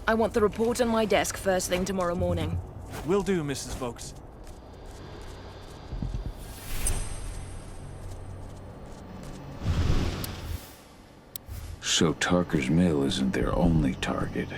I want the report on my desk first thing tomorrow morning. Will do, Mrs. Vokes. So Tarker's mill isn't their only target.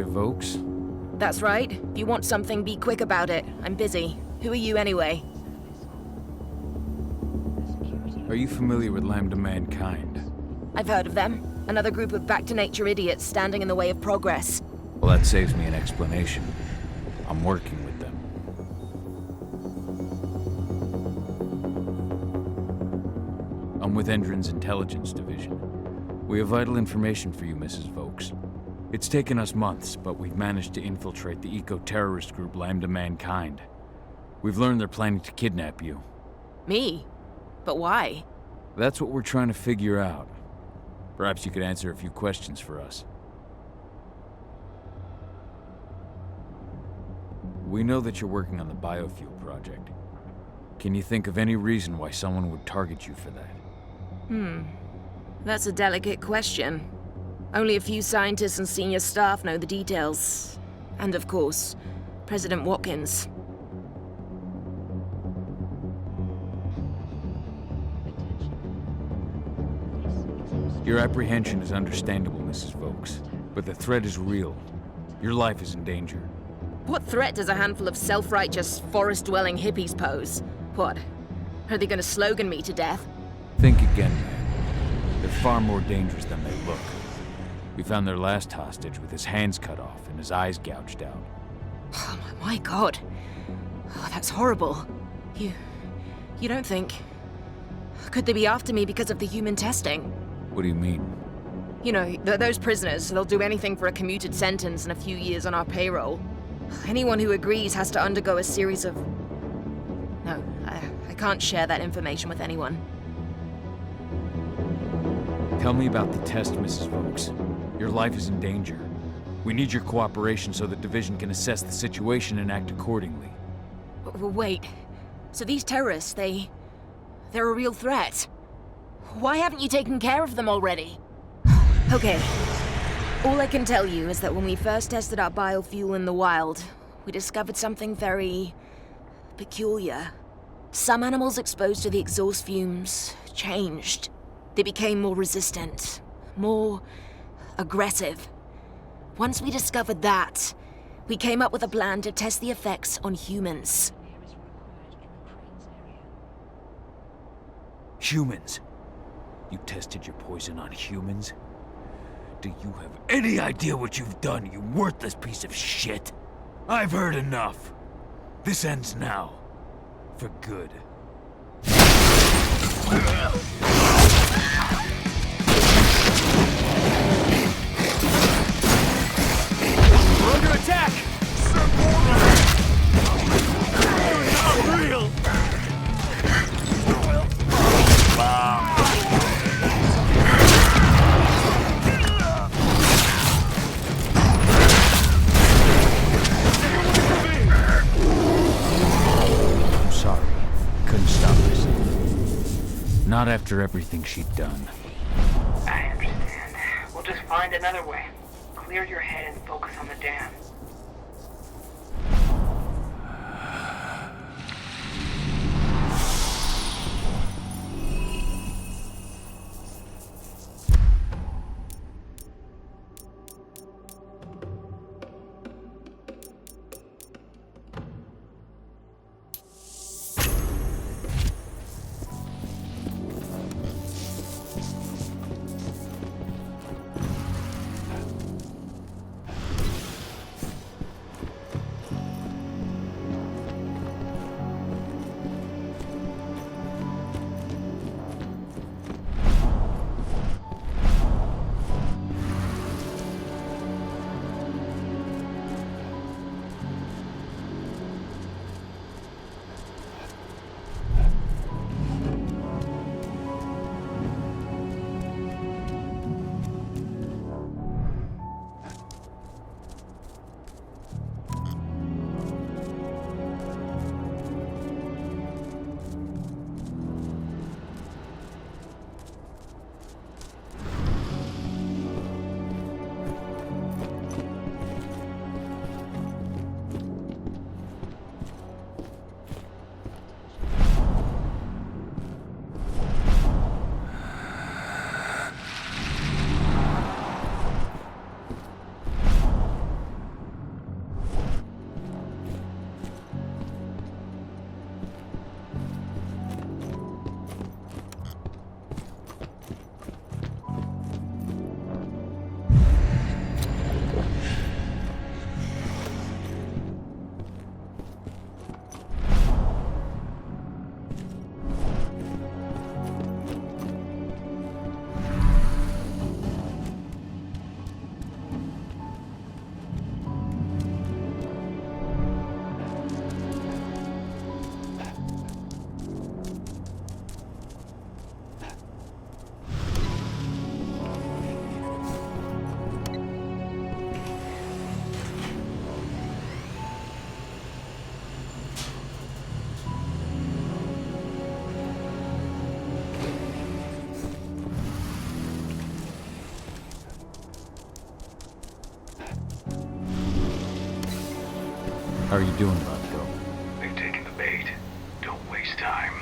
Vokes? That's right. If you want something, be quick about it. I'm busy. Who are you anyway? Are you familiar with Lambda Mankind? I've heard of them. Another group of back-to-nature idiots standing in the way of progress. Well, that saves me an explanation. I'm working with them. I'm with Endron's intelligence division. We have vital information for you, Mrs. Vokes. It's taken us months, but we've managed to infiltrate the eco-terrorist group Lambda Mankind. We've learned they're planning to kidnap you. Me? But why? That's what we're trying to figure out. Perhaps you could answer a few questions for us. We know that you're working on the biofuel project. Can you think of any reason why someone would target you for that? That's a delicate question. Only a few scientists and senior staff know the details. And of course, President Watkins. Your apprehension is understandable, Mrs. Vokes. But the threat is real. Your life is in danger. What threat does a handful of self-righteous, forest-dwelling hippies pose? What? Are they gonna slogan me to death? Think again, man. They're far more dangerous than they look. We found their last hostage with his hands cut off and his eyes gouged out. Oh my god. Oh, that's horrible. You don't think... Could they be after me because of the human testing? What do you mean? You know, those prisoners, they'll do anything for a commuted sentence and a few years on our payroll. Anyone who agrees has to undergo a series of... No, I can't share that information with anyone. Tell me about the test, Mrs. Vokes. Your life is in danger. We need your cooperation so the division can assess the situation and act accordingly. Wait. So these terrorists, they're a real threat? Why haven't you taken care of them already? Okay. All I can tell you is that when we first tested our biofuel in the wild, we discovered something very... peculiar. Some animals exposed to the exhaust fumes changed. They became more resistant, more aggressive. Once we discovered that, we came up with a plan to test the effects on humans. Humans? You tested your poison on humans? Do you have any idea what you've done, you worthless piece of shit? I've heard enough. This ends now. For good. We're under attack! Not real! I'm sorry. Couldn't stop myself. Not after everything she'd done. I understand. We'll just find another way. Clear your head and focus on the dam. How are you doing, Vodko? They've taken the bait. Don't waste time.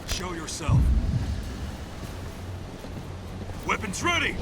Show yourself. Weapons ready!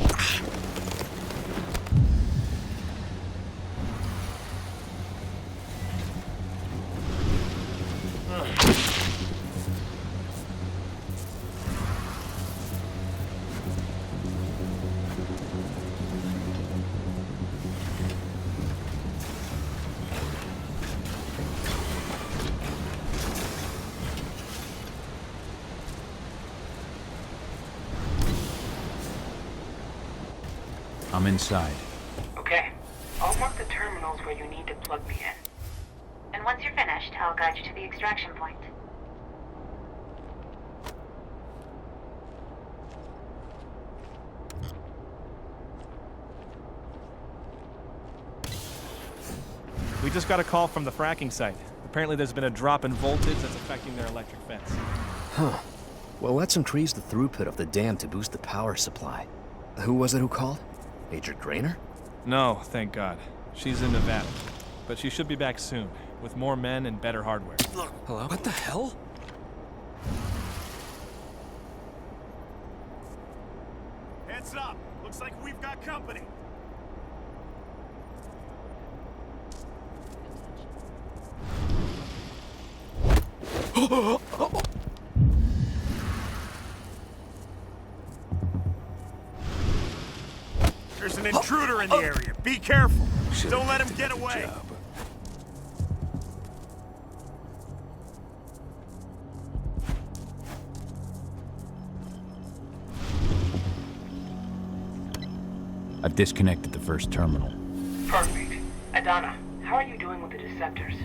I'm inside. Okay. I'll mark the terminals where you need to plug me in. And once you're finished, I'll guide you to the extraction point. We just got a call from the fracking site. Apparently there's been a drop in voltage that's affecting their electric fence. Huh. Well, let's increase the throughput of the dam to boost the power supply. Who was it who called? Major Grainer? No, thank God. She's in Nevada. But she should be back soon, with more men and better hardware. Hello? What the hell? Heads up! Looks like we've got company. There's an intruder in the area. Be careful. Don't let him get away. I've disconnected the first terminal. Perfect. Adana, how are you doing with the deceptors?